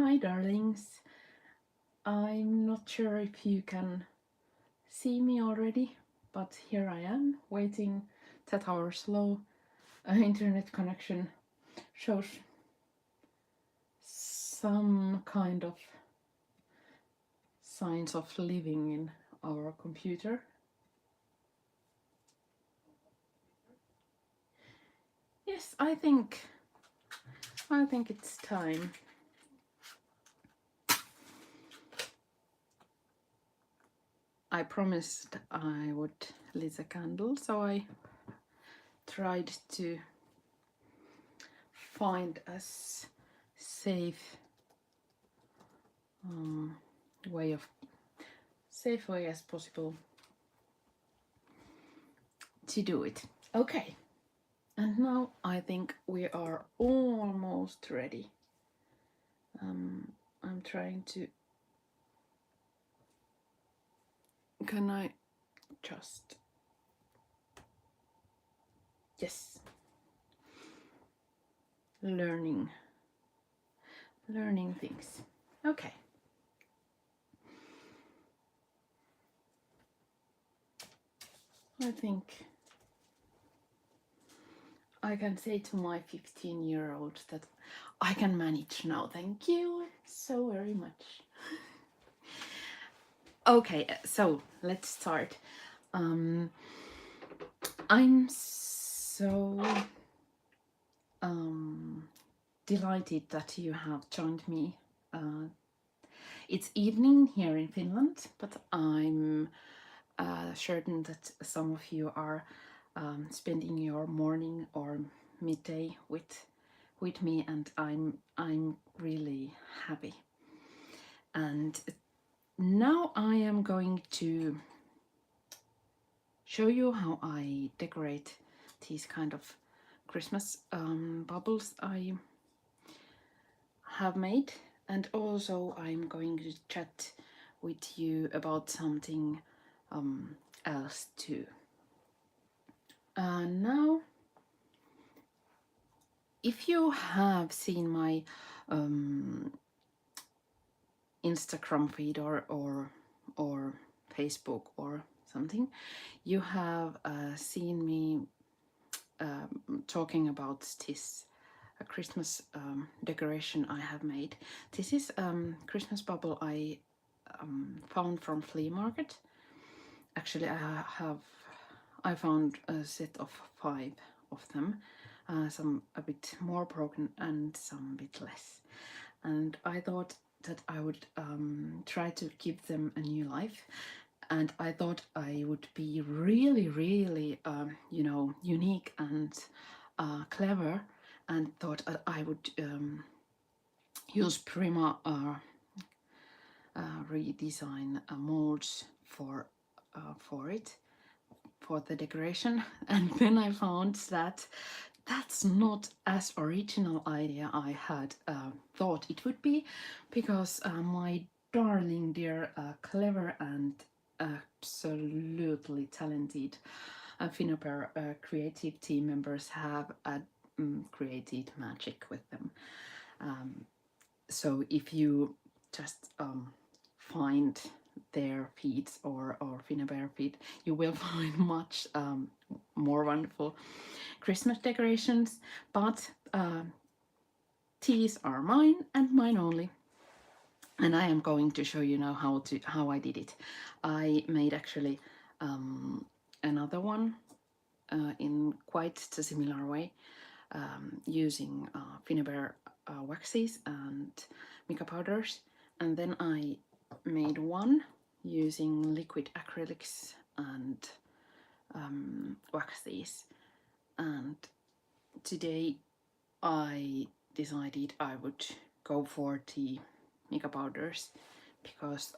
Hi darlings, I'm not sure if you can see me already, but here I am waiting that our slow internet connection shows some kind of signs of living in our computer. Yes, I think it's time. I promised I would lit a candle, so I tried to find as safe way as possible to do it. Okay, and now I think we are almost ready. I'm trying to. Can I just. Yes. Learning things. Okay. I think I can say to my 15-year-old that I can manage now. Thank you so very much. Okay, so let's start. I'm so delighted that you have joined me. It's evening here in Finland, but I'm certain that some of you are spending your morning or midday with me, and I'm really happy. And now I am going to show you how I decorate these kind of Christmas bubbles I have made, and also I'm going to chat with you about something else too. Now, if you have seen my Instagram feed or Facebook or something, you have seen me talking about this Christmas decoration I have made. This is Christmas bubble I found from flea market. Actually, I found a set of 5 of them, some a bit more broken and some a bit less. And I thought that I would try to give them a new life. And I thought I would be really, really, unique and clever, and thought I would use Prima redesign molds for it, for the decoration. And then I found that that's not as original idea I had thought it would be, because my darling dear clever and absolutely talented Finnair creative team members have created magic with them. So if you just find their feeds or Finnair feed, you will find much more wonderful Christmas decorations, but these are mine and mine only. And I am going to show you now how I did it. I made actually another one in quite a similar way, using Finnair waxes and mica powders, and then I made one using liquid acrylics and waxes. And today I decided I would go for the mica powders, because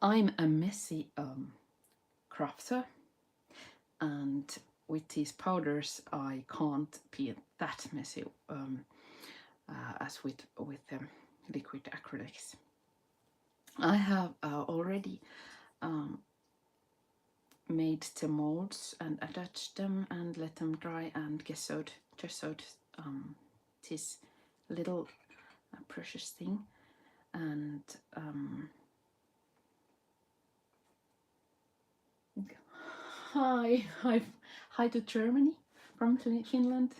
I'm a messy crafter, and with these powders I can't be that messy as with the liquid acrylics. I have already made the molds and attached them and let them dry and just sewed this little a precious thing. And hi to Germany from Finland.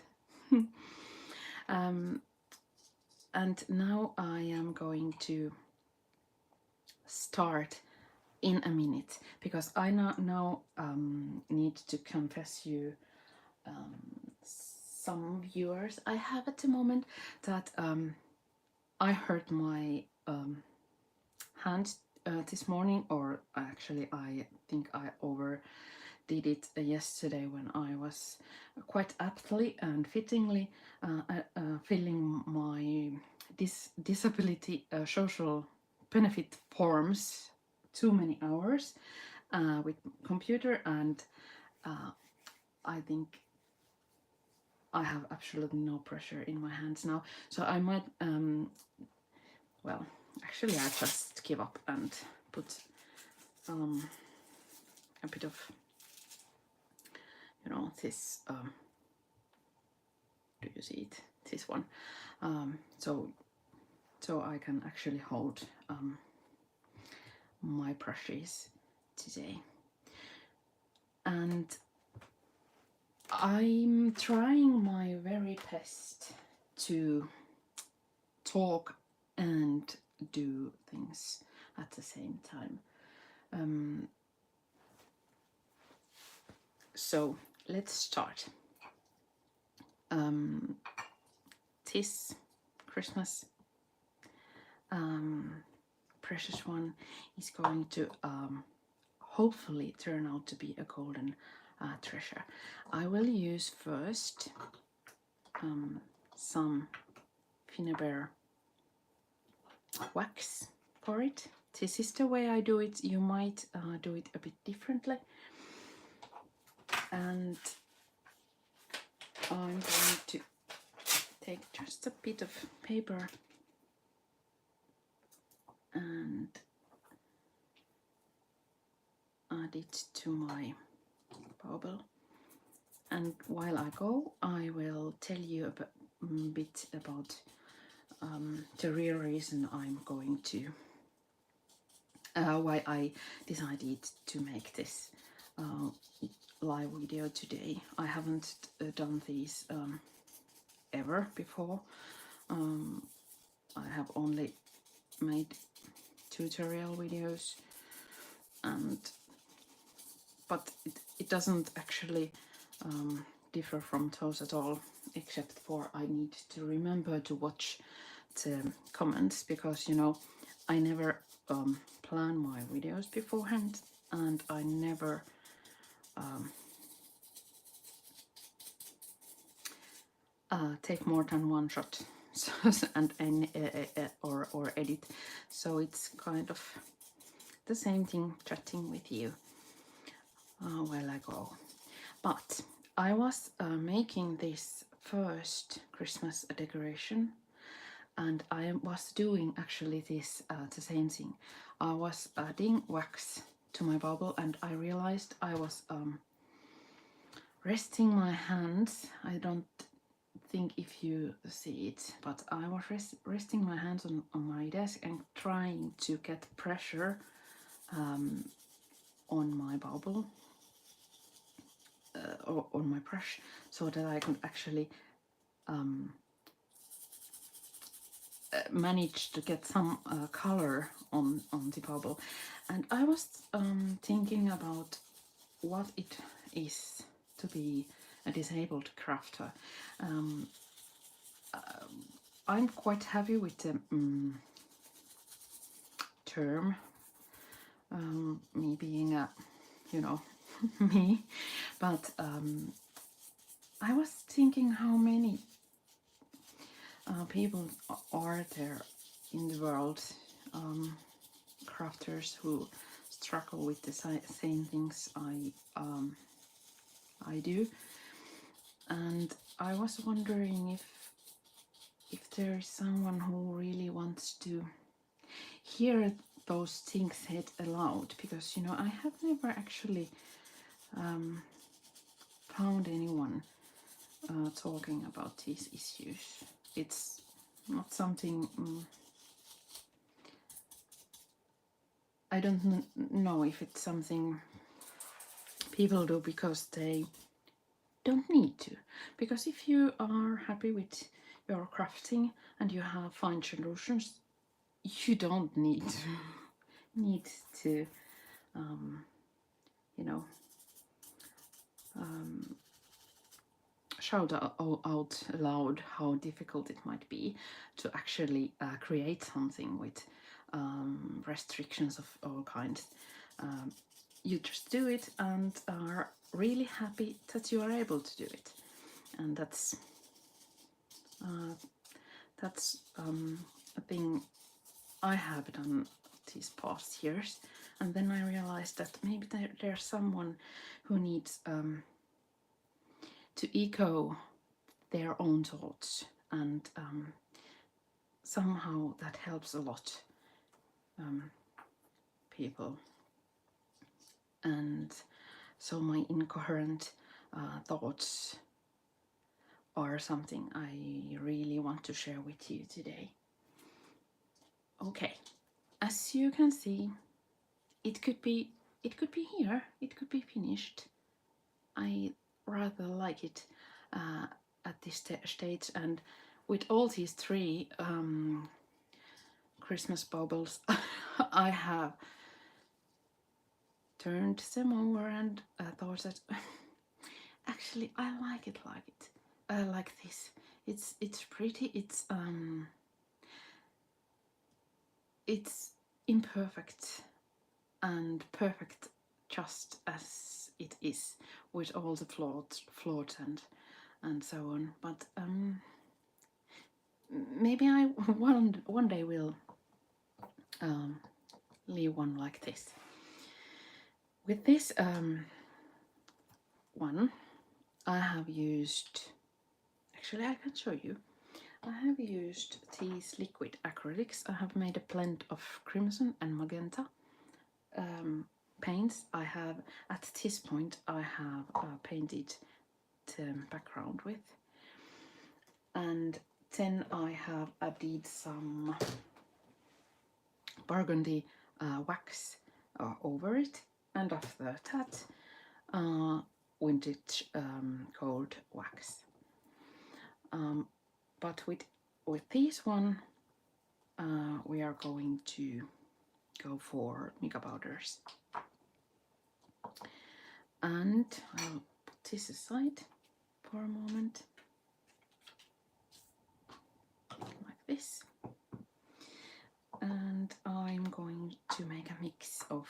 And now I am going to start in a minute, because I now need to confess you some viewers I have at the moment that I hurt my hand this morning, or actually I think I overdid it yesterday when I was quite aptly and fittingly filling my disability social benefit forms too many hours with computer, and I think I have absolutely no pressure in my hands now, so I might well, actually I just give up and put a bit of, you know, this do you see it, this one, so I can actually hold my brushes today. And I'm trying my very best to talk and do things at the same time. So let's start. This Christmas precious one is going to hopefully turn out to be a golden treasure. I will use first some Finnabair wax for it. This is the way I do it. You might do it a bit differently. And I'm going to take just a bit of paper and add it to my bauble. And while I go, I will tell you a bit about the real reason I'm going to, why I decided to make this live video today. I haven't done these ever before. I have only made tutorial videos, but it doesn't actually differ from those at all, except for I need to remember to watch the comments, because, you know, I never plan my videos beforehand, and I never take more than one shot or edit, so it's kind of the same thing chatting with you while I go. But I was making this first Christmas decoration, and I was doing actually this the same thing. I was adding wax to my bauble, and I realized I was resting my hands. I don't think if you see it, but I was resting my hands on my desk and trying to get pressure on my bauble or on my brush, so that I could actually manage to get some color on the bauble. And I was thinking about what it is to be a disabled crafter. I'm quite happy with the term, me being a, you know, me, but I was thinking how many people are there in the world, crafters who struggle with the same things I do, and I was wondering if there is someone who really wants to hear those things said aloud, because, you know, I have never actually found anyone talking about these issues. It's not something. I don't know if it's something people do because they don't need to. Because if you are happy with your crafting and you have fine solutions, you don't need to you know shout out loud how difficult it might be to actually create something with restrictions of all kinds. You just do it and are really happy that you are able to do it, and that's a thing I have done these past years. And then I realized that maybe there's someone who needs to echo their own thoughts, and somehow that helps a lot people. And so my incoherent thoughts are something I really want to share with you today. Okay, as you can see, it could be here, it could be finished. I rather like it at this stage, and with all these three Christmas baubles, I have turned them over and thought that actually I like it like this. It's pretty. It's imperfect and perfect just as it is, with all the flaws and so on. But maybe I one day will leave one like this. With this one, I have used, actually I can show you, I have used these liquid acrylics. I have made a blend of crimson and magenta paints. I have, at this point, I have painted the background with. And then I have added some burgundy wax over it. And after that, vintage gold wax. But with this one, we are going to go for mica powders. And I'll put this aside for a moment, like this. And I'm going to make a mix of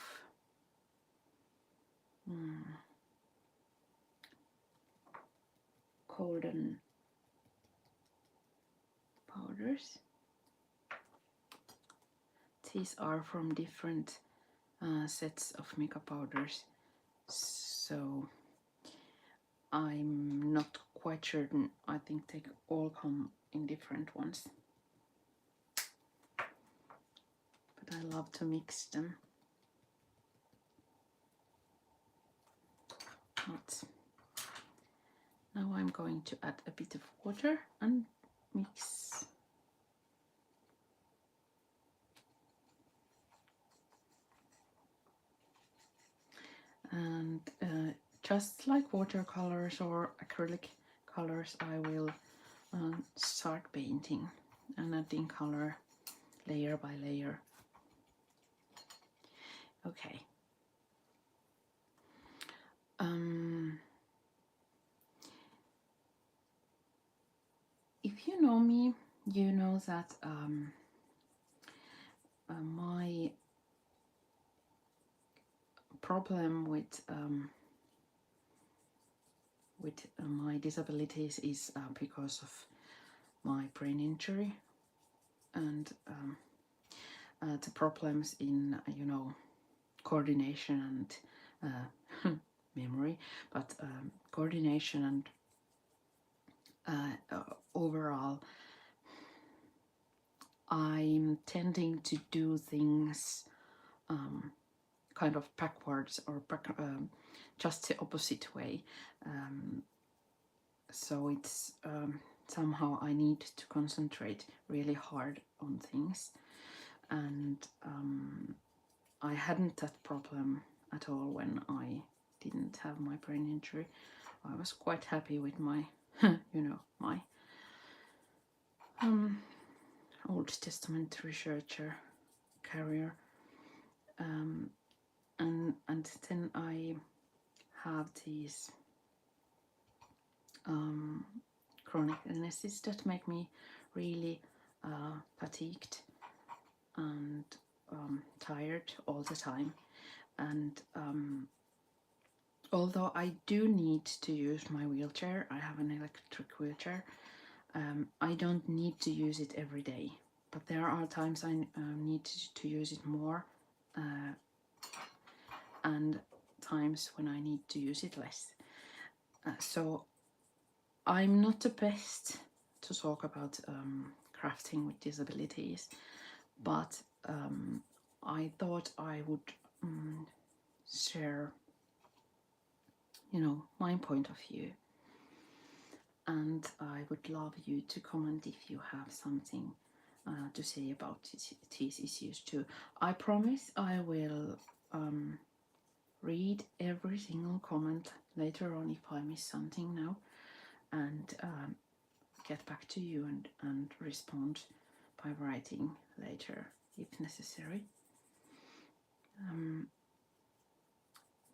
golden powders. These are from different sets of mica powders, so I'm not quite certain. I think they all come in different ones, but I love to mix them. But now I'm going to add a bit of water and mix. And just like watercolors or acrylic colors, I will start painting and adding color layer by layer. Okay. If you know me, you know that my problem with my disabilities is because of my brain injury and the problems in coordination and memory, but coordination and overall, I'm tending to do things kind of backwards or just the opposite way. So it's somehow I need to concentrate really hard on things, and I hadn't that problem at all when I didn't have my brain injury. I was quite happy with my, my Old Testament researcher career, and then I have these chronic illnesses that make me really fatigued and tired all the time. And although I do need to use my wheelchair, I have an electric wheelchair, I don't need to use it every day. But there are times I need to use it more, and times when I need to use it less. So I'm not the best to talk about crafting with disabilities, but I thought I would share, my point of view. And I would love you to comment if you have something to say about these issues too. I promise I will read every single comment later on if I miss something now, and get back to you and respond by writing later if necessary.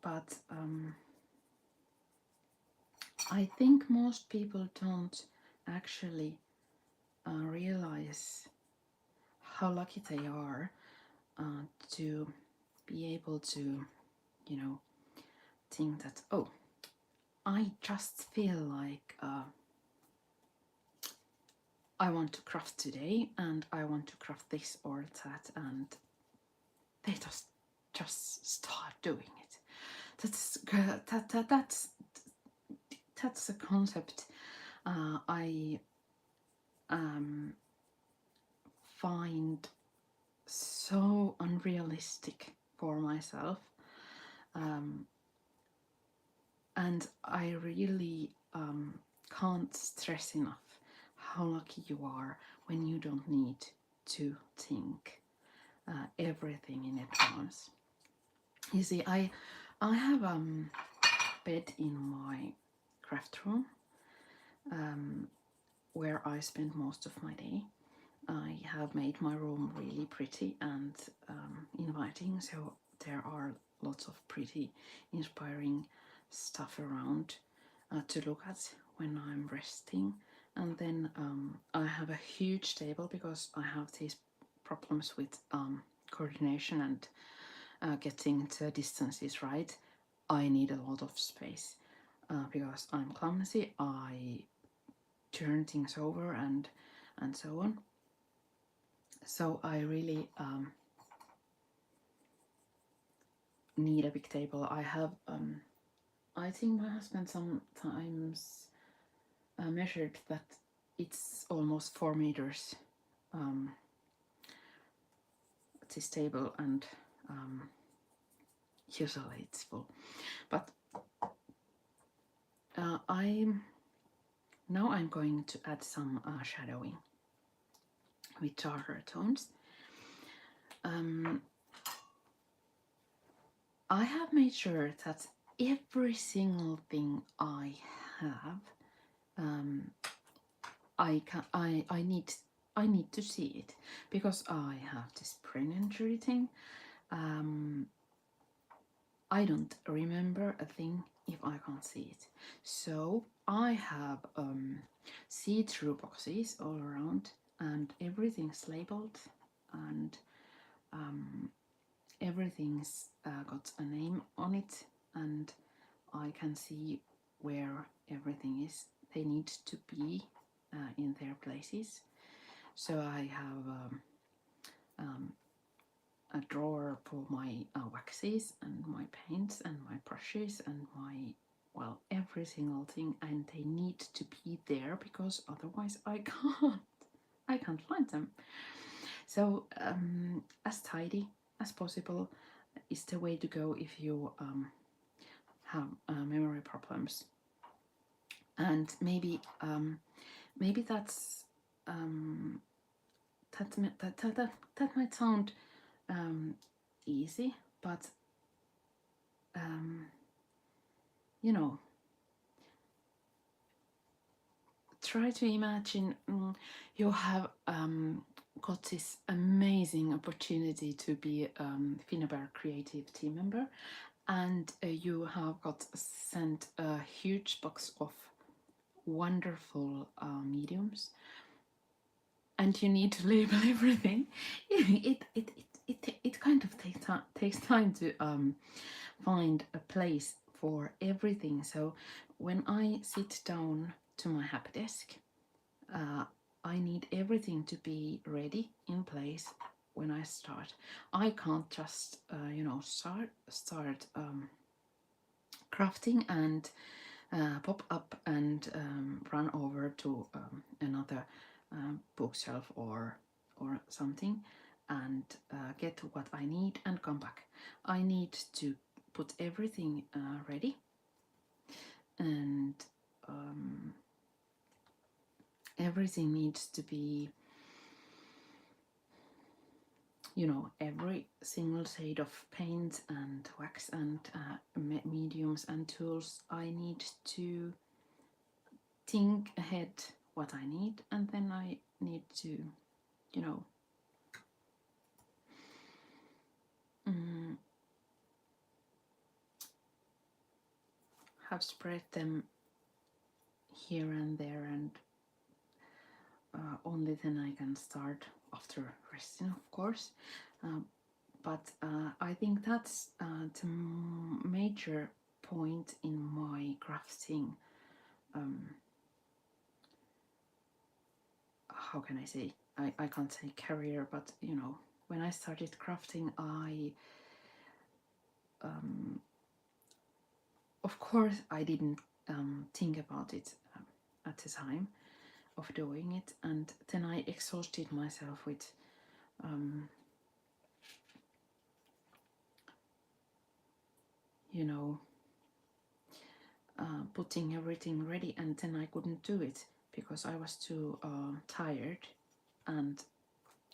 But I think most people don't actually realize how lucky they are to be able to, think that, oh, I just feel like I want to craft today, and I want to craft this or that, and they just start doing it. That's a concept I find so unrealistic for myself, and I really can't stress enough how lucky you are when you don't need to think everything in advance. You see, I have bed in my craft room where I spend most of my day. I have made my room really pretty and inviting, so there are lots of pretty, inspiring stuff around to look at when I'm resting. And then I have a huge table because I have these problems with coordination and getting the distances right. I need a lot of space because I'm clumsy. I turn things over and so on. So I really need a big table. I have, I think my husband sometimes measured that it's almost 4 meters, this table, and usually it's full. But I'm going to add some shadowing with darker tones. I have made sure that every single thing I have, I need to see it, because I have this brain injury thing. I don't remember a thing if I can't see it. So I have see-through boxes all around, and everything's labeled, and everything's got a name on it, and I can see where everything is. They need to be in their places. So I have a drawer for my waxes and my paints and my brushes and my, well, every single thing, and they need to be there because otherwise I can't find them. So as tidy as possible is the way to go if you have memory problems. And maybe maybe that's that might sound easy, but you know, try to imagine you have got this amazing opportunity to be Finnabair creative team member, and you have got sent a huge box of wonderful mediums, and you need to label everything. It kind of takes time to find a place for everything. So when I sit down to my happy desk, I need everything to be ready in place when I start. I can't just start crafting and pop up and run over to another bookshelf or something and get what I need and come back. I need to put everything ready, and everything needs to be, every single shade of paint and wax and mediums and tools. I need to think ahead what I need, and then I need to, you know, have spread them here and there, and only then I can start after resting, of course. But I think that's the major point in my crafting. How can I say? I can't say career, but when I started crafting, of course, I didn't think about it at the time of doing it, and then I exhausted myself with putting everything ready, and then I couldn't do it because I was too tired, and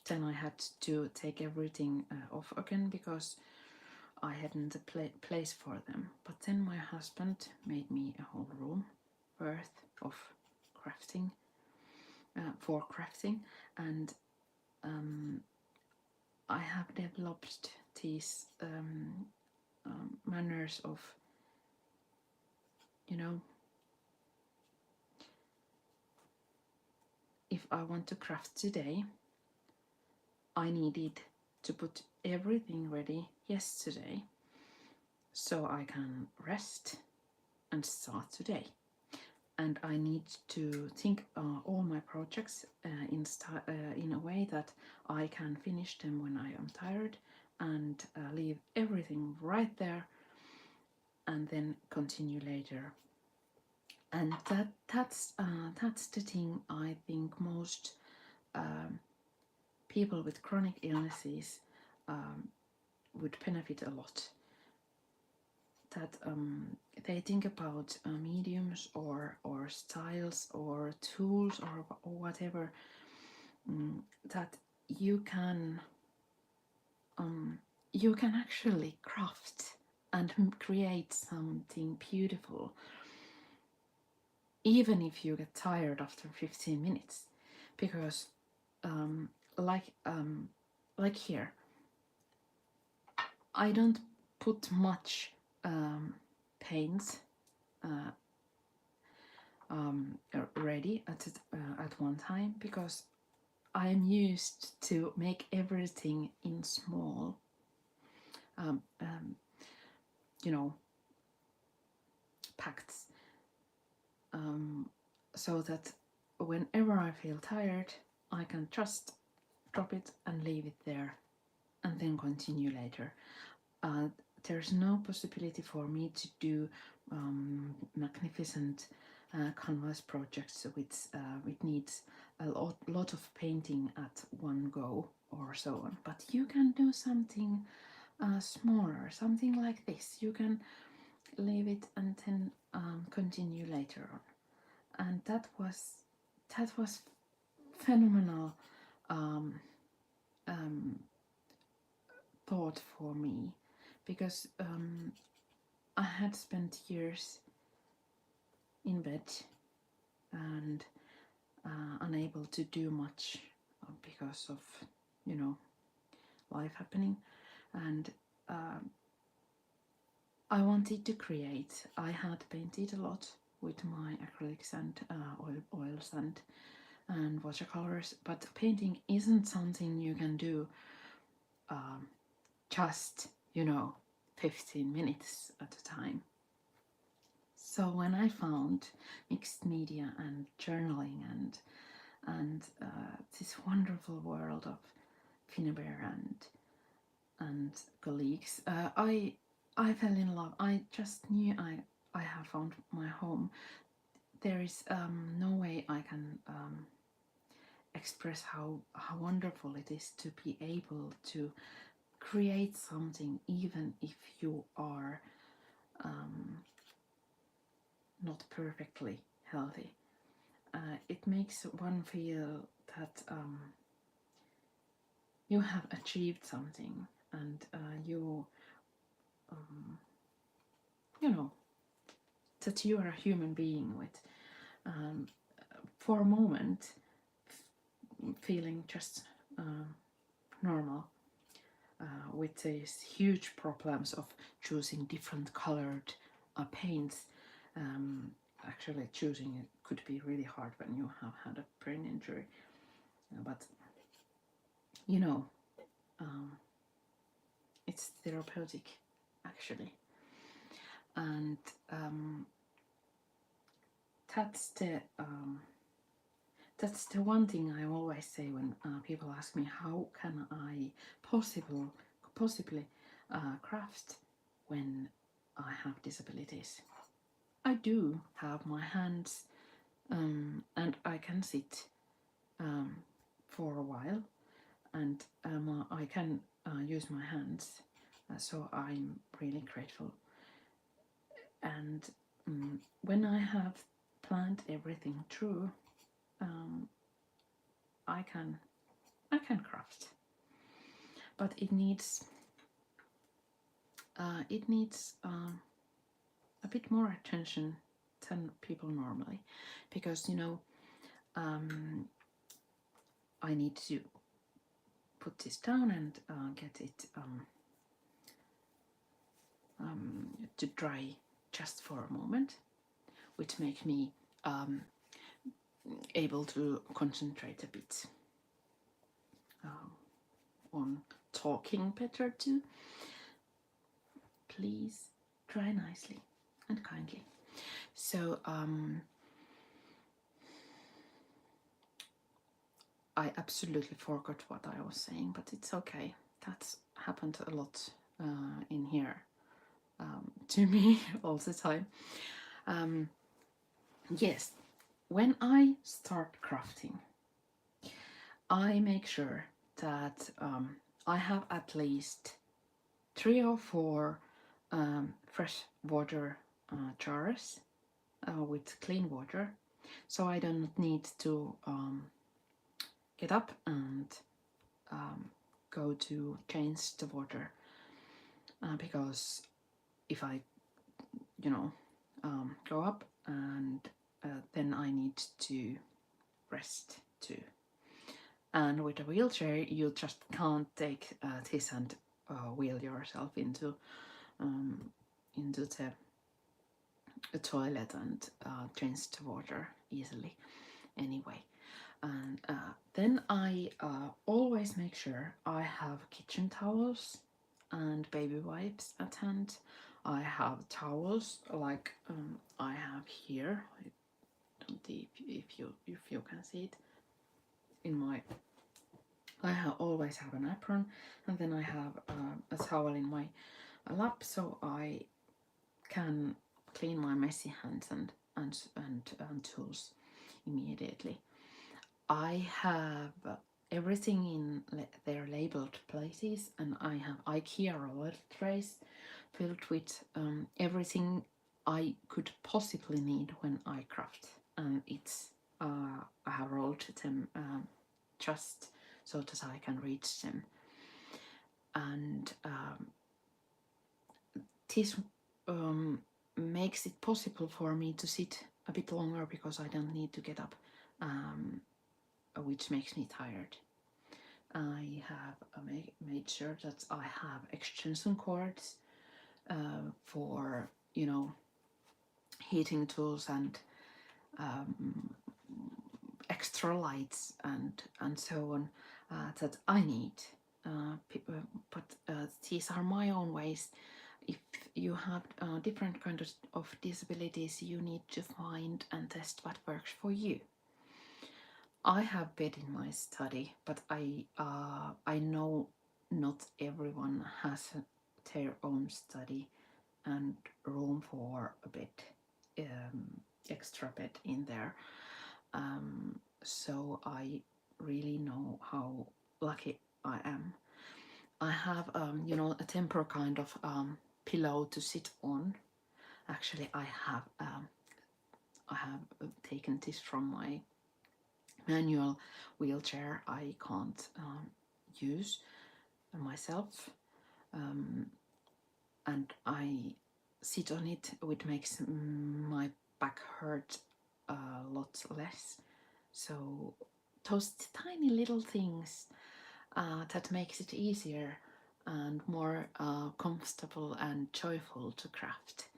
then I had to take everything off again because I hadn't a place for them. But then my husband made me a whole room worth of crafting, for crafting, and I have developed these manners of, if I want to craft today, I needed to put everything ready yesterday so I can rest and start today. And I need to think all my projects in a way that I can finish them when I am tired, and leave everything right there and then continue later. And that's the thing I think most people with chronic illnesses would benefit a lot. That they think about mediums or styles or tools or whatever, that you can actually craft and create something beautiful, even if you get tired after 15 minutes, because like here, I don't put much paints ready at one time, because I'm used to make everything in small, packs, so that whenever I feel tired, I can just drop it and leave it there, and then continue later. There's no possibility for me to do magnificent canvas projects which needs a lot of painting at one go or so on. But you can do something smaller, something like this. You can leave it and then continue later on. And that was that was phenomenal um, um, thought for me, because I had spent years in bed and unable to do much because of, you know, life happening. And I wanted to create. I had painted a lot with my acrylics and oils and watercolors, but painting isn't something you can do just, you know, 15 minutes at a time. So when I found mixed media and journaling and this wonderful world of Finnebear and colleagues, I fell in love. I just knew I have found my home. There is no way I can express how wonderful it is to be able to create something, even if you are not perfectly healthy. It makes one feel that you have achieved something, and you know, that you are a human being with, for a moment, feeling just normal, with these huge problems of choosing different colored paints. Actually, choosing it could be really hard when you have had a brain injury, but you know, it's therapeutic, actually. And that's the one thing I always say when people ask me how can I possibly craft when I have disabilities. I do have my hands, and I can sit for a while, and I can use my hands, so I'm really grateful. And when I have planned everything through, I can craft, but it needs a bit more attention than people normally, because you know, I need to put this down and get it to dry just for a moment, which makes me able to concentrate a bit on talking better too. Please dry nicely and kindly. So I absolutely forgot what I was saying, but it's okay. That's happened a lot in here to me all the time. Yes, when I start crafting, I make sure that I have at least 3 or 4 fresh water jars with clean water, so I don't need to get up and go to change the water, because if I, you know, go up and then I need to rest too. And with a wheelchair, you just can't take this and wheel yourself into the toilet and change the water easily anyway. And then I always make sure I have kitchen towels and baby wipes at hand. I have towels like I have here. I don't know if you can see it in my. I always have an apron, and then I have a towel in my lap, so I can clean my messy hands and tools immediately. I have everything in their labeled places, and I have IKEA roller trays filled with everything I could possibly need when I craft. And it's I have hold them just so that I can reach them. And this makes it possible for me to sit a bit longer because I don't need to get up, which makes me tired. I have made sure that I have extension cords for, you know, heating tools and extra lights and so on that I need. But these are my own ways. If you have different kinds of disabilities, you need to find and test what works for you. I have bed in my study, but I know not everyone has their own study and room for a bed, extra bed in there. So I really know how lucky I am. I have, you know, a temporary kind of pillow to sit on. Actually, I have taken this from my manual wheelchair. I can't use myself, and I sit on it, which makes my back hurt a lot less. So those tiny little things that makes it easier and more comfortable and joyful to craft,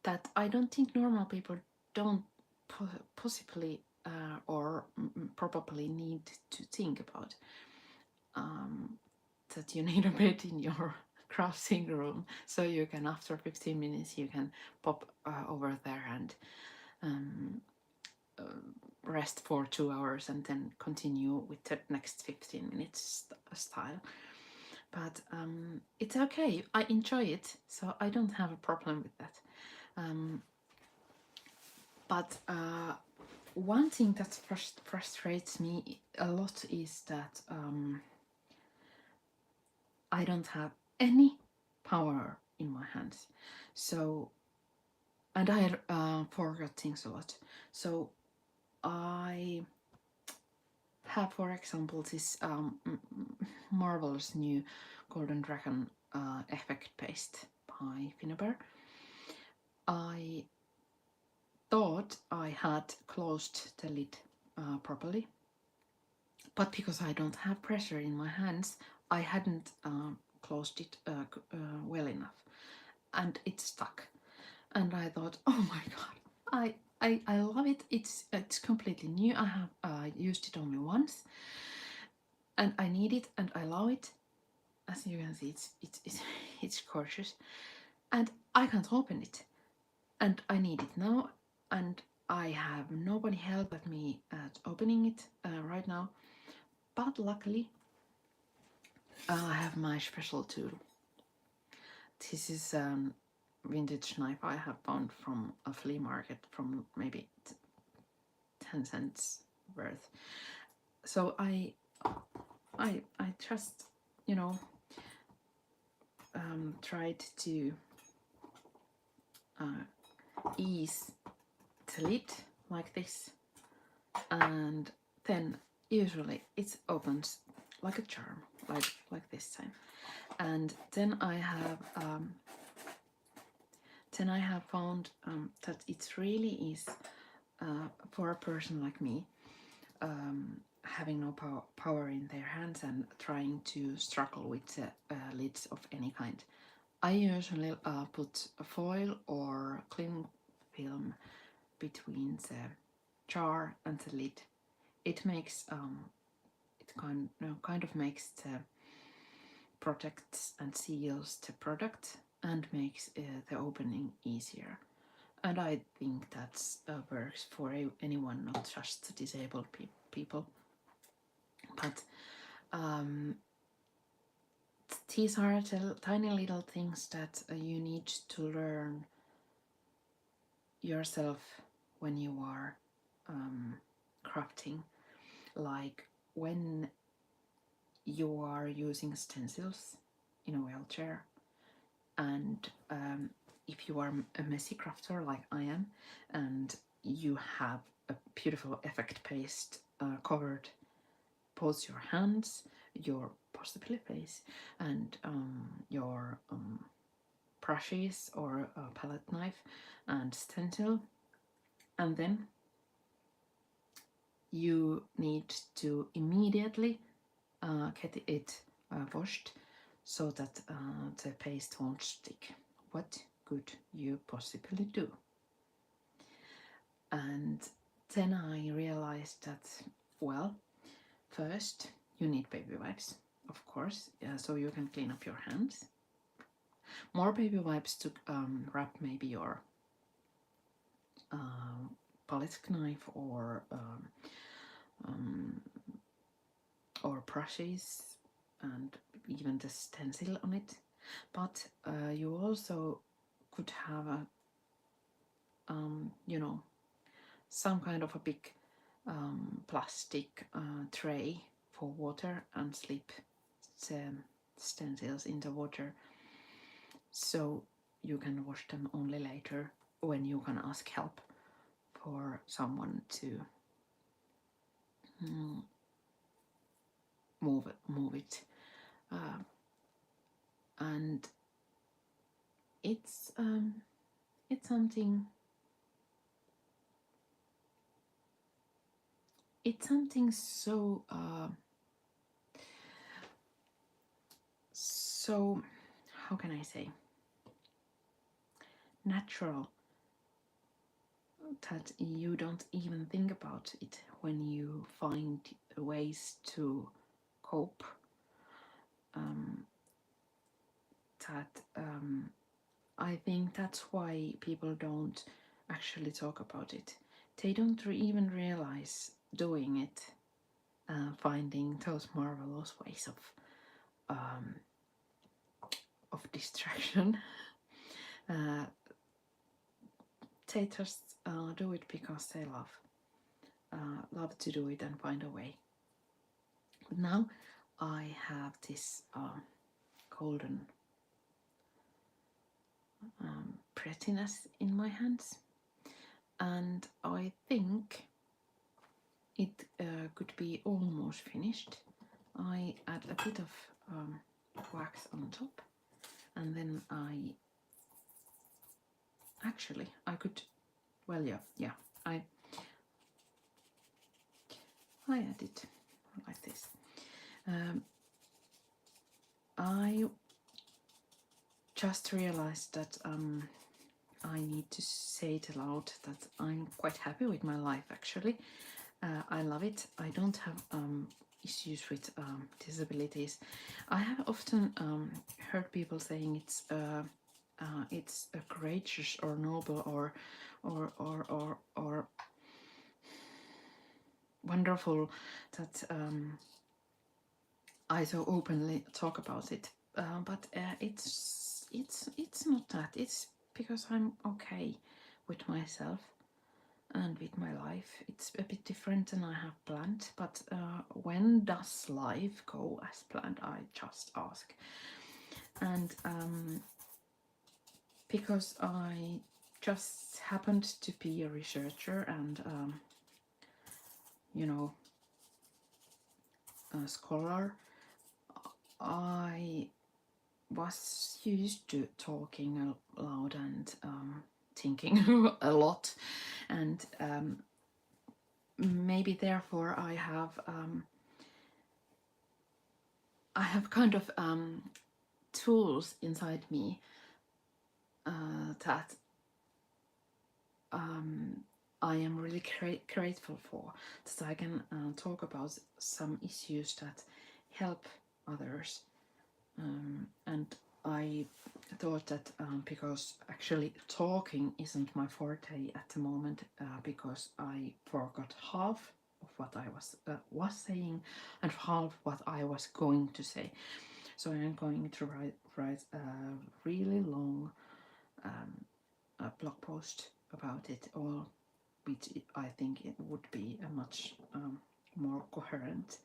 that I don't think normal people don't possibly or probably need to think about. That you need a bed in your crafting room, so you can, after 15 minutes, you can pop over there and rest for 2 hours and then continue with the next 15 minutes style. But it's okay, I enjoy it, so I don't have a problem with that. But one thing that frustrates me a lot is that I don't have any power in my hands. So, and I forgot things a lot. So I have, for example, this marvelous new Golden Dragon effect paste by Finnaber. I thought I had closed the lid properly, but because I don't have pressure in my hands, I hadn't closed it well enough, and it stuck. And I thought, oh my god, I love it. It's completely new. I have used it only once, and I need it, and I love it. As you can see, it's gorgeous, and I can't open it, and I need it now, and I have nobody help at me at opening it right now. But luckily, I have my special tool. This is vintage knife I have found from a flea market from maybe 10 cents worth. So I just, you know, tried to ease the lid like this, and then usually it opens like a charm, like this time. And then I have found that it really is for a person like me, having no power in their hands and trying to struggle with lids of any kind. I usually put a foil or cling film between the jar and the lid. It makes it kind of makes the protects and seals the product and makes the opening easier. And I think that works for anyone, not just disabled people. But these are the tiny little things that you need to learn yourself when you are crafting. Like when you are using stencils in a wheelchair, and if you are a messy crafter like I am, and you have beautiful effect paste covered both your hands, your possibly face, and your brushes or a palette knife and stencil. And then you need to immediately get it washed so that the paste won't stick. What could you possibly do? And then I realized that, well, first you need baby wipes, of course, so you can clean up your hands. More baby wipes to wrap maybe your palette knife or brushes and even the stencil on it. But you also could have a you know, some kind of a big plastic tray for water and slip the stencils in the water, so you can wash them only later when you can ask help for someone to move it. And it's something so so, how can I say, natural, that you don't even think about it when you find ways to cope. I think that's why people don't actually talk about it. They don't even realize doing it, finding those marvelous ways of distraction. They just do it because they love to do it and find a way. But now I have this golden prettiness in my hands, and I think it could be almost finished. I add a bit of wax on top, and then I could, well, yeah, I add it like this. I just realized that I need to say it aloud that I'm quite happy with my life, actually. I love it. I don't have issues with disabilities. I have often heard people saying it's courageous or noble or wonderful that I so openly talk about it. But it's not that. It's because I'm okay with myself and with my life. It's a bit different than I have planned, but when does life go as planned, I just ask. And because I just happened to be a researcher and a scholar, I was used to talking aloud and thinking a lot, and maybe therefore I have kind of tools inside me that I am really grateful for, that I can talk about some issues that help others. And I thought that because actually talking isn't my forte at the moment, because I forgot half of what I was saying and half what I was going to say. So I'm going to write a really long blog post about it, or which I think it would be a much more coherent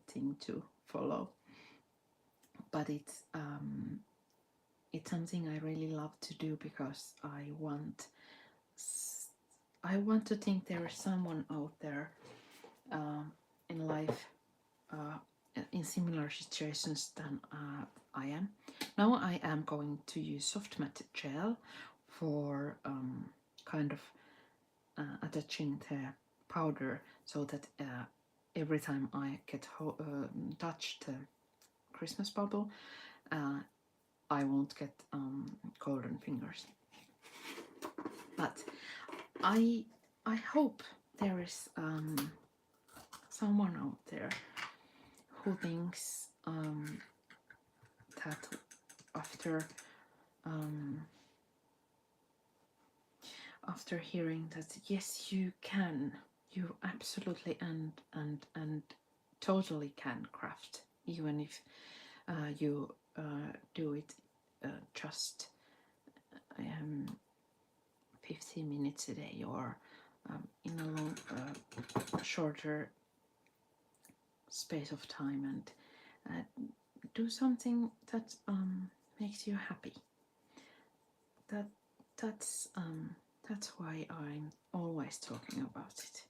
thing to follow. But it's something I really love to do because I want I want to think there is someone out there in life in similar situations than I am. Now I am going to use soft matte gel for kind of attaching the powder, so that every time I get touch the Christmas bubble, I won't get golden fingers. But I hope there is someone out there who thinks that after hearing that, yes, you can, you absolutely and totally can craft, even if you do it just 15 minutes a day, or in a long, shorter space of time, and do something that makes you happy. That's why I'm always talking about it.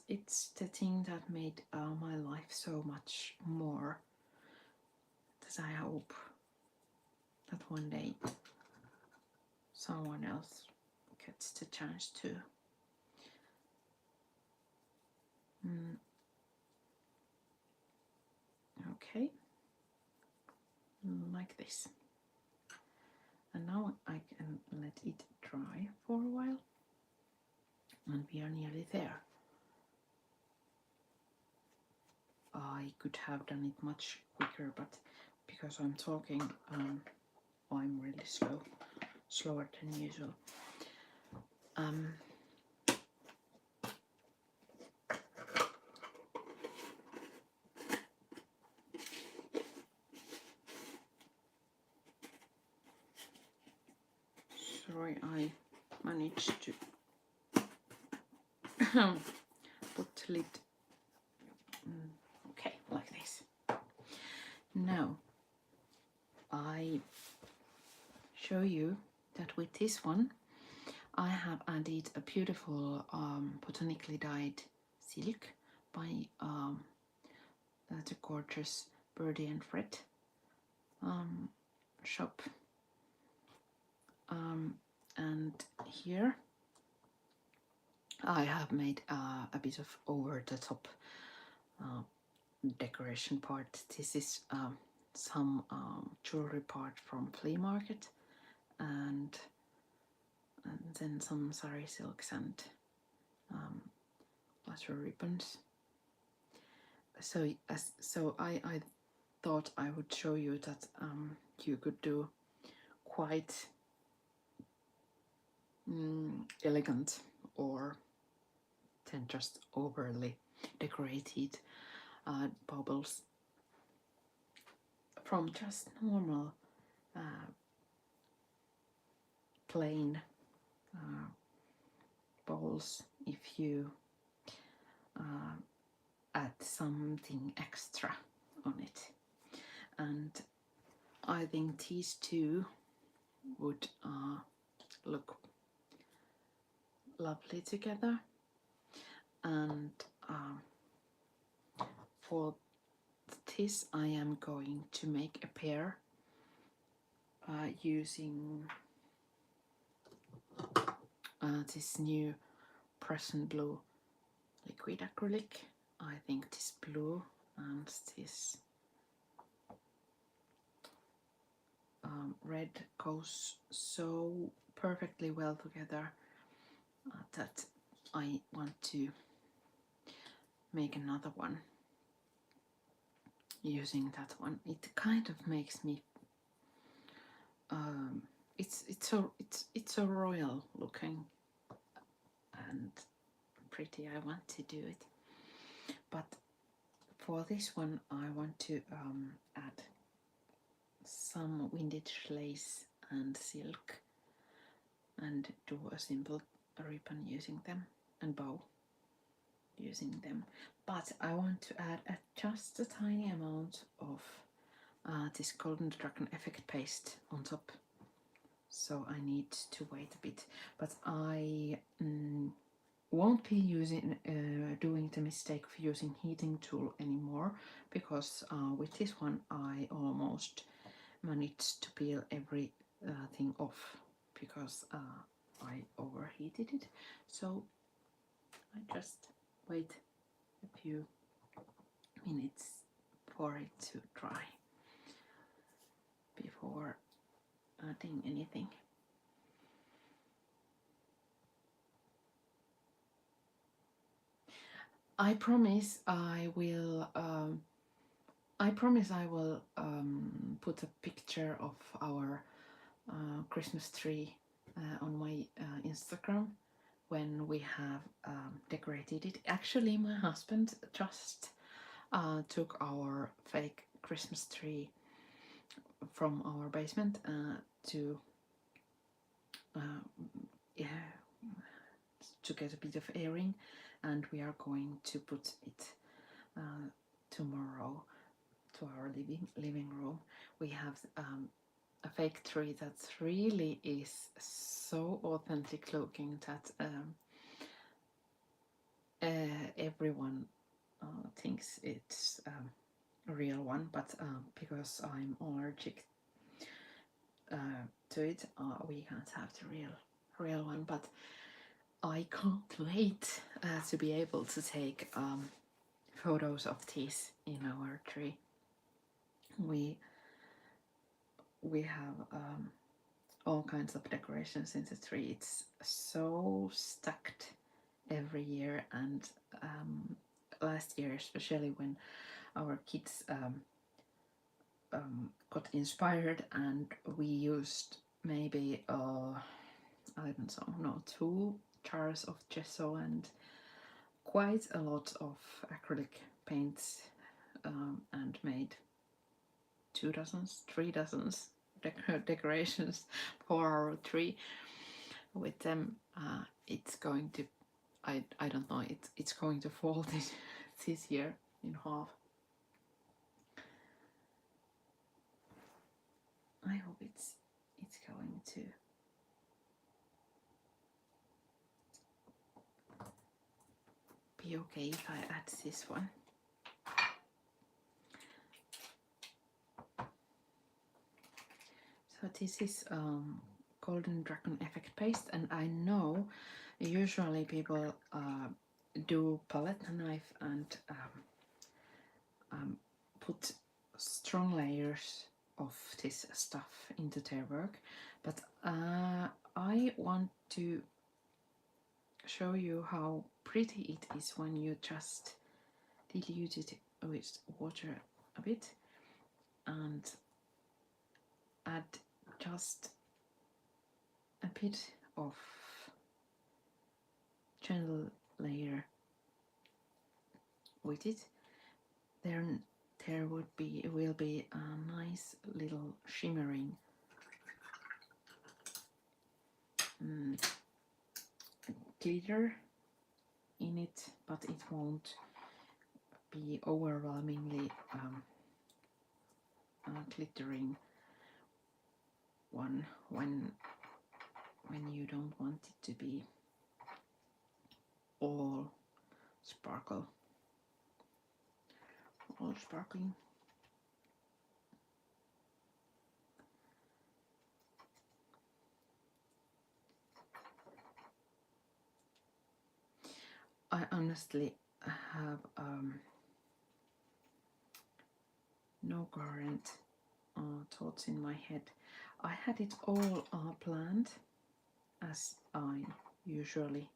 It's the thing that made my life so much more, that I hope that one day someone else gets the chance to. Okay, like this. And now I can let it dry for a while, and we are nearly there. I could have done it much quicker, but because I'm talking, I'm really slower than usual. Sorry, I managed to put the lid. Okay, like this. Now I show you that with this one I have added a beautiful botanically dyed silk by the gorgeous Birdie and Fred shop. And here I have made a bit of over the top decoration part. This is some jewelry part from flea market, and then some sari silks and butter ribbons. So I thought I would show you that you could do quite elegant, or then just overly decorated baubles from just normal plain bowls, if you add something extra on it. And I think these two would look lovely together. And for this I am going to make a pair using this new Prussian blue liquid acrylic. I think this blue and this red goes so perfectly well together that I want to make another one using that one. It kind of makes me it's so royal looking and pretty. I want to do it, but for this one I want to add some vintage lace and silk and do a simple ribbon using them and bow using them. But I want to add just a tiny amount of this Golden Dragon Effect paste on top, so I need to wait a bit. But I won't be doing the mistake of using heating tool anymore, because with this one I almost managed to peel every thing off, because I overheated it. So I just wait a few minutes for it to dry before adding anything. I promise I will. Put a picture of our Christmas tree on my Instagram when we have decorated it. Actually, my husband just took our fake Christmas tree from our basement to yeah, to get a bit of airing, and we are going to put it tomorrow to our living room. We have a fake tree that really is so authentic looking that everyone thinks it's a real one, but because I'm allergic to it, we can't have the real one. But I can't wait to be able to take photos of this in our tree. We have all kinds of decorations in the tree. It's so stacked every year, and last year especially, when our kids got inspired, and we used maybe I don't know, 2 jars of gesso and quite a lot of acrylic paints, and made 2 dozens, 3 dozens decorations for our tree. With them, it's going to, I don't know, it's going to fall this year in half. I hope it's going to. Be okay if I add this one. So this is Golden Dragon Effect Paste, and I know usually people do palette knife and put strong layers of this stuff into their work, but I want to show you how pretty it is when you just dilute it with water a bit and add just a bit of gentle layer with it. Then there will be a nice little shimmering glitter in it, but it won't be overwhelmingly glittering one when you don't want it to be all sparkling. I honestly have no current thoughts in my head. I had it all planned, as I usually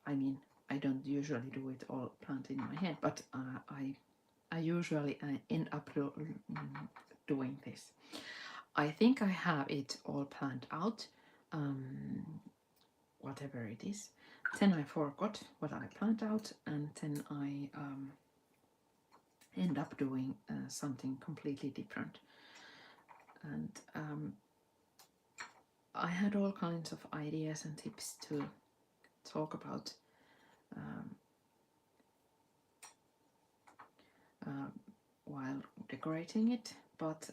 I mean, I don't usually do it all planned in my head, but I usually end up doing this. I think I have it all planned out, whatever it is. Then I forgot what I planned out, and then I end up doing something completely different. And I had all kinds of ideas and tips to talk about while decorating it, but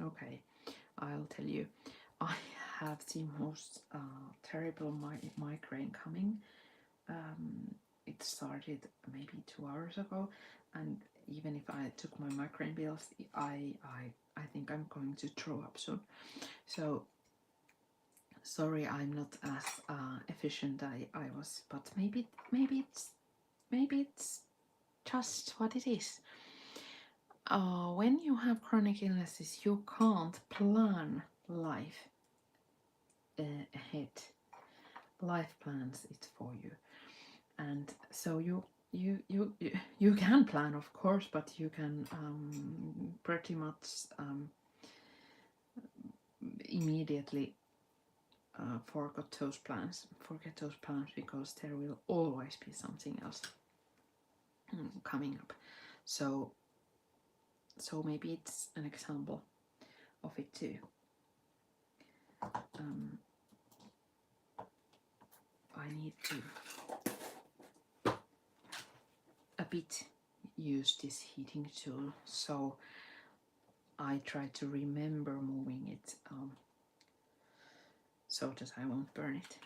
Okay, I'll tell you. I have the most terrible migraine coming. It started maybe 2 hours ago, and even if I took my migraine pills, I think I'm going to throw up soon. So sorry, I'm not as efficient I was, but maybe it's just what it is. When you have chronic illnesses, you can't plan life ahead. Life plans it for you, and so you can plan, of course, but you can pretty much immediately forget those plans because there will always be something else coming up. So maybe it's an example of it too. I need to a bit use this heating tool, so I try to remember moving it so that I won't burn it.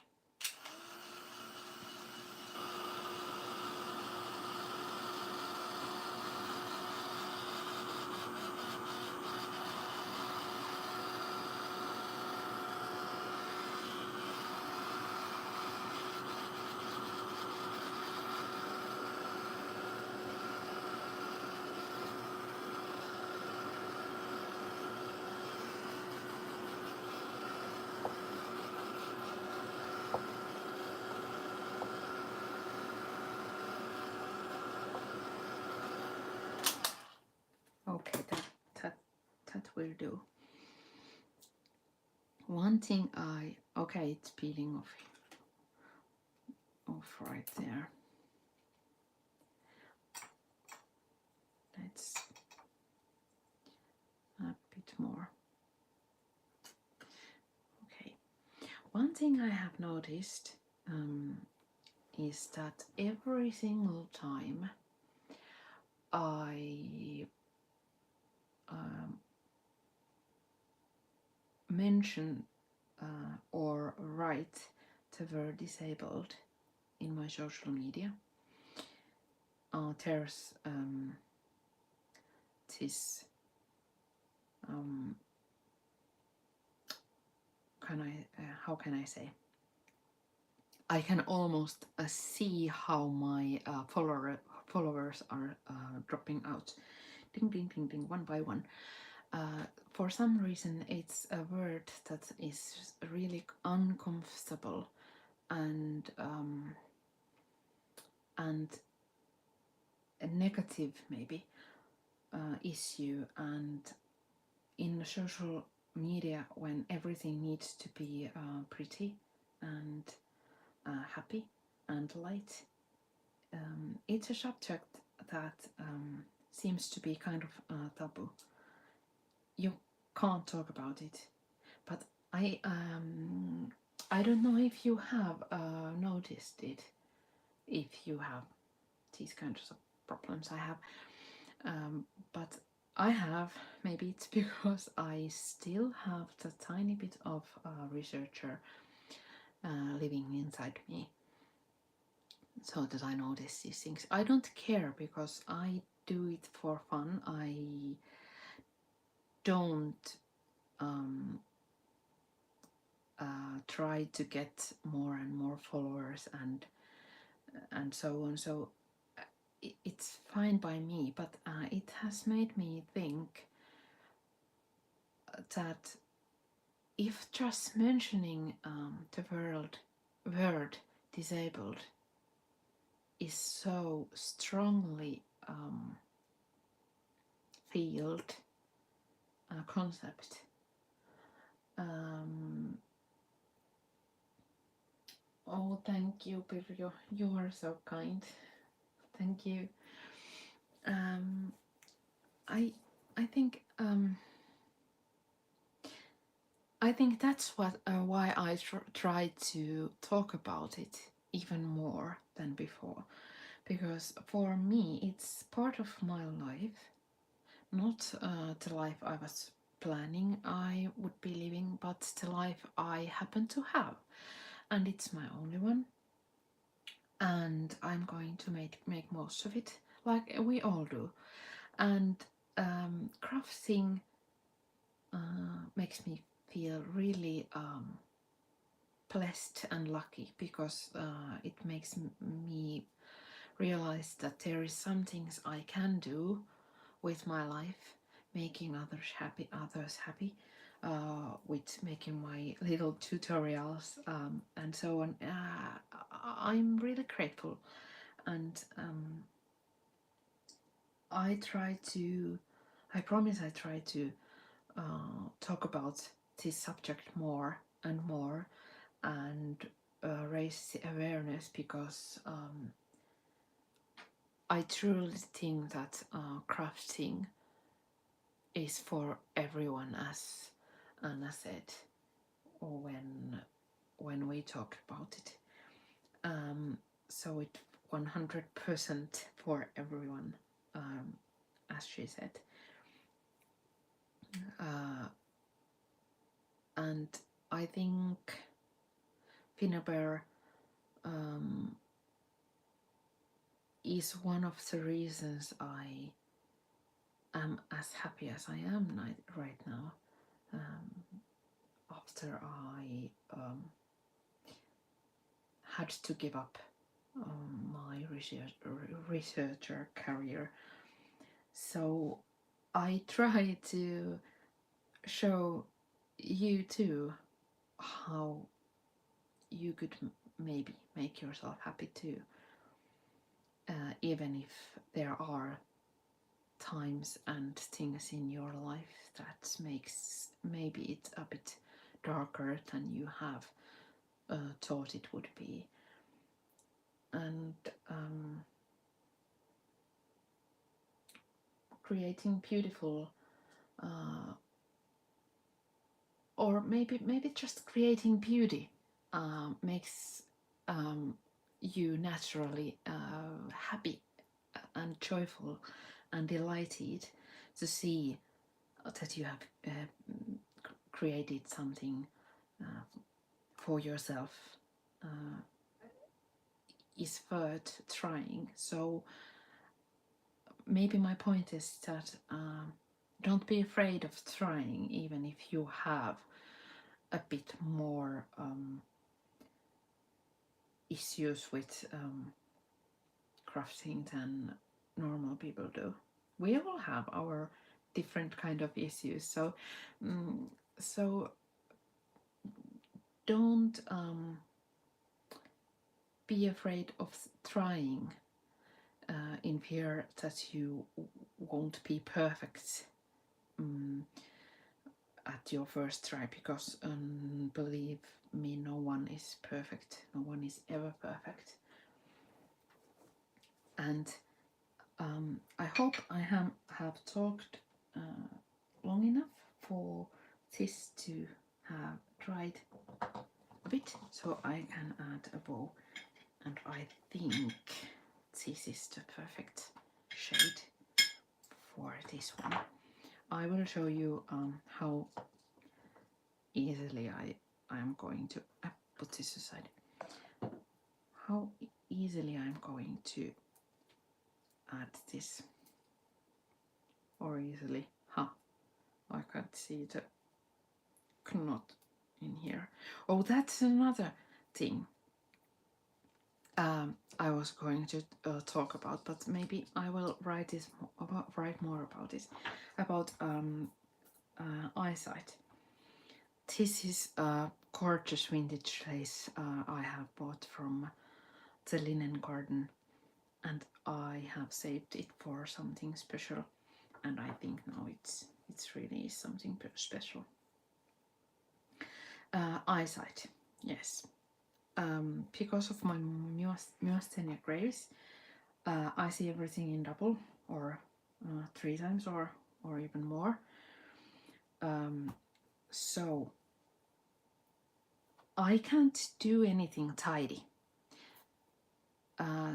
Okay, that will do. One thing okay, it's peeling off right there. Let's a bit more. Okay. One thing I have noticed is that every single time I mention or write the word disabled in my social media, there's this how can I say? I can almost see how my followers are dropping out, ding ding ding ding, one by one. For some reason, it's a word that is really uncomfortable and a negative maybe issue, and in social media when everything needs to be pretty and happy and light, it's a subject that seems to be kind of taboo. You can't talk about it, but I don't know if you have noticed it, if you have these kinds of problems I have, but I have. Maybe it's because I still have the tiny bit of researcher living inside me, so that I notice these things. I don't care because I do it for fun. I don't try to get more and more followers and so on. So it's fine by me, but it has made me think that if just mentioning the word disabled is so strongly felt concept, oh, thank you, Pirjo, you are so kind, thank you. I think that's why I try to talk about it even more than before, because for me it's part of my life, not the life I was planning I would be living, but the life I happen to have, and it's my only one, and I'm going to make most of it, like we all do. And crafting makes me feel really blessed and lucky, because it makes me realize that there is some things I can do with my life, making others happy, with making my little tutorials and so on. I'm really grateful, and I promise I try to talk about this subject more and more, and raise the awareness, because I truly think that crafting is for everyone, as Anna said when we talked about it. So it 100% for everyone, as she said. And I think Finnaber is one of the reasons I am as happy as I am right now, after I had to give up my researcher career. So I try to show you too how you could maybe make yourself happy too, even if there are times and things in your life that makes maybe it a bit darker than you have thought it would be. And creating beautiful or maybe just creating beauty makes you naturally happy and joyful and delighted to see that you have created something for yourself is worth trying. So maybe my point is that don't be afraid of trying, even if you have a bit more issues with crafting than normal people do. We all have our different kind of issues, so so don't be afraid of trying in fear that you won't be perfect at your first try, because believe me, no one is perfect. No one is ever perfect. And I hope I have talked long enough for this to have dried a bit, so I can add a bow. And I think this is the perfect shade for this one. I will show you how easily I am going to put this aside. How easily I'm going to add this, or easily, I can't see the knot in here. Oh, that's another thing I was going to talk about, but maybe I will write more about this, about eyesight. This is a gorgeous vintage lace I have bought from the Linen Garden, and I have saved it for something special, and I think now it's really something special. Eyesight, yes. Because of my myasthenia gravis, I see everything in double, or 3 times, or even more. So I can't do anything tidy.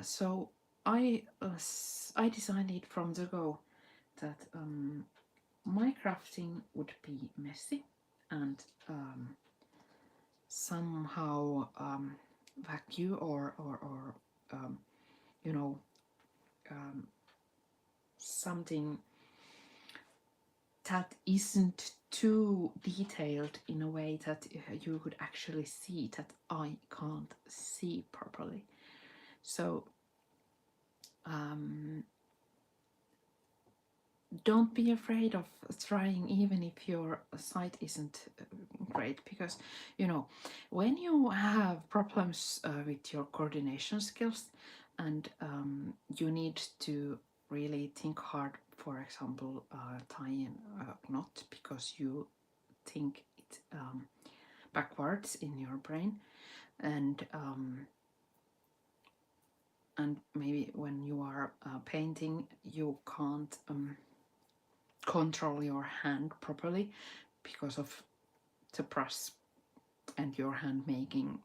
So I decided from the go that my crafting would be messy and somehow vacuum or you know, something that isn't too detailed in a way that you could actually see that I can't see properly. So don't be afraid of trying, even if your sight isn't great, because you know, when you have problems with your coordination skills and you need to really think hard, for example, tying a knot because you think it backwards in your brain, and maybe when you are painting you can't control your hand properly because of the brush and your hand making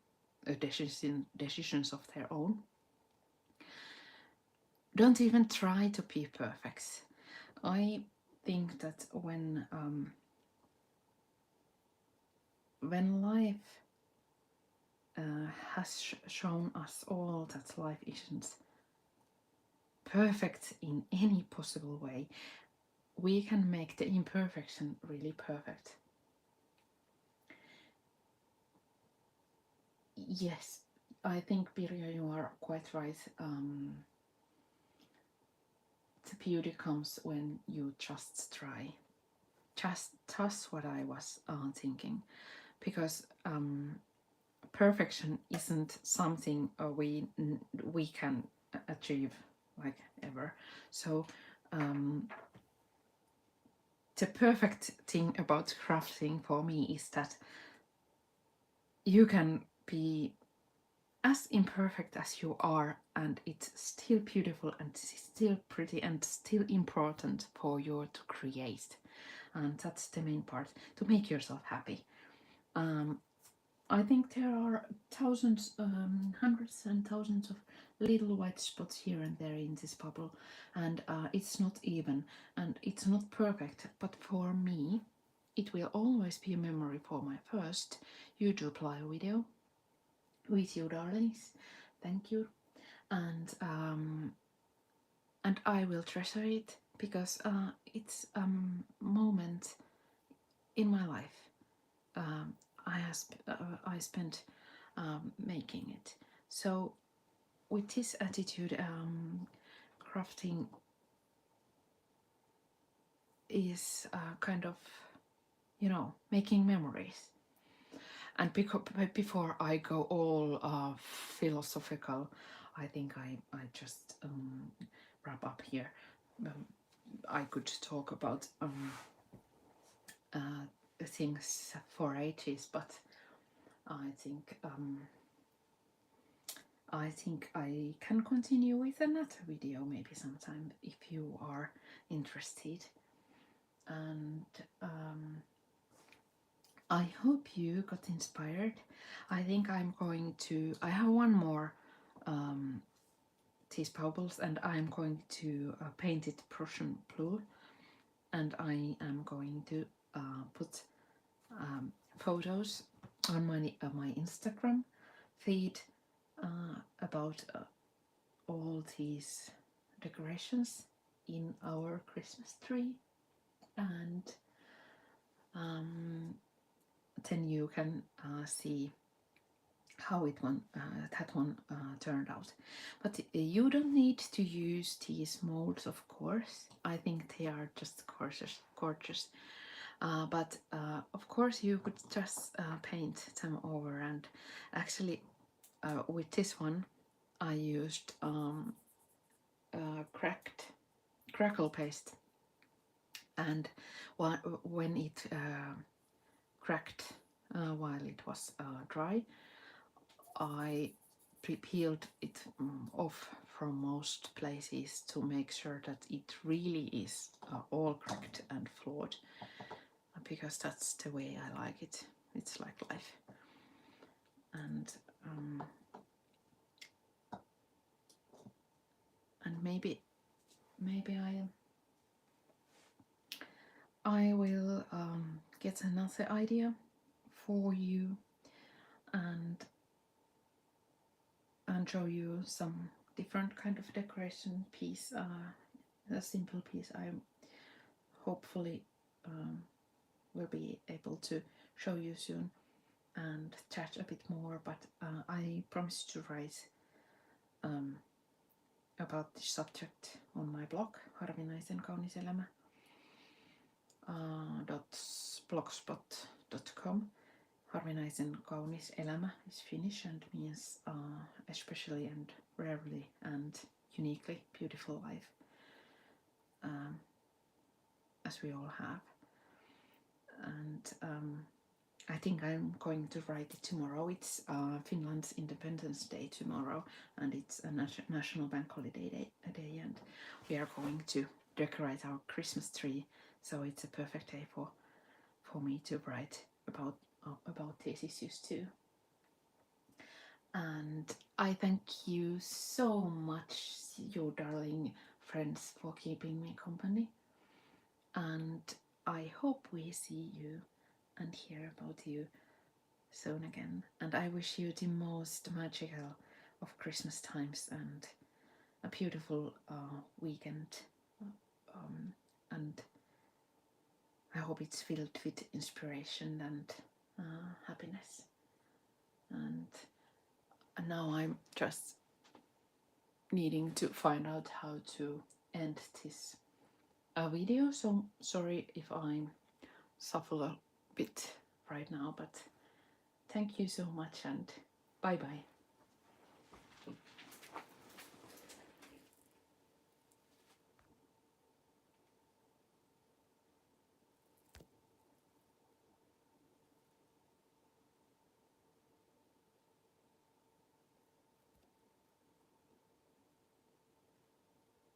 decisions of their own. Don't even try to be perfect. I think that when life has shown us all that life isn't perfect in any possible way, we can make the imperfection really perfect. Yes, I think, Birja, you are quite right. The beauty comes when you just try. Just that's what I was thinking, because perfection isn't something we can achieve like ever. So the perfect thing about crafting for me is that you can be as imperfect as you are, and it's still beautiful and still pretty and still important for you to create. And that's the main part, to make yourself happy. I think there are thousands, hundreds and thousands of little white spots here and there in this bubble, and it's not even, and it's not perfect, but for me it will always be a memory for my first YouTube live video with you, darlings. Thank you. And I will treasure it because it's a moment in my life. I spent making it. So with this attitude, crafting is kind of, you know, making memories. And before I go all philosophical, I think I just wrap up here. I could talk about things for ages, but I think I can continue with another video maybe sometime if you are interested. And I hope you got inspired. I think I'm going to, I have one more these baubles, and I'm going to paint it Prussian blue, and I am going to put photos on my Instagram feed about all these decorations in our Christmas tree, and then you can see how that one turned out. But you don't need to use these molds, of course. I think they are just gorgeous. But of course you could just paint them over, and actually with this one I used crackle paste, and when it cracked while it was dry, I peeled it off from most places to make sure that it really is all cracked and flawed, because that's the way I like it. It's like life. And maybe I will get another idea for you and show you some different kind of decoration piece, a simple piece. I hopefully will be able to show you soon and chat a bit more, but I promise to write about this subject on my blog, Harvinaisen kaunis elämä .blogspot.com. Harvinaisen kaunis elämä is Finnish and means especially and rarely and uniquely beautiful life, as we all have. And I think I'm going to write it tomorrow. It's Finland's Independence Day tomorrow, and it's a national bank holiday day, and we are going to decorate our Christmas tree. So it's a perfect day for me to write about these issues too. And I thank you so much, you darling friends, for keeping me company. And I hope we see you and hear about you soon again. And I wish you the most magical of Christmas times and a beautiful weekend. And I hope it's filled with inspiration and happiness. And now I'm just needing to find out how to end this video. So sorry if I suffer a bit right now, but thank you so much and bye bye.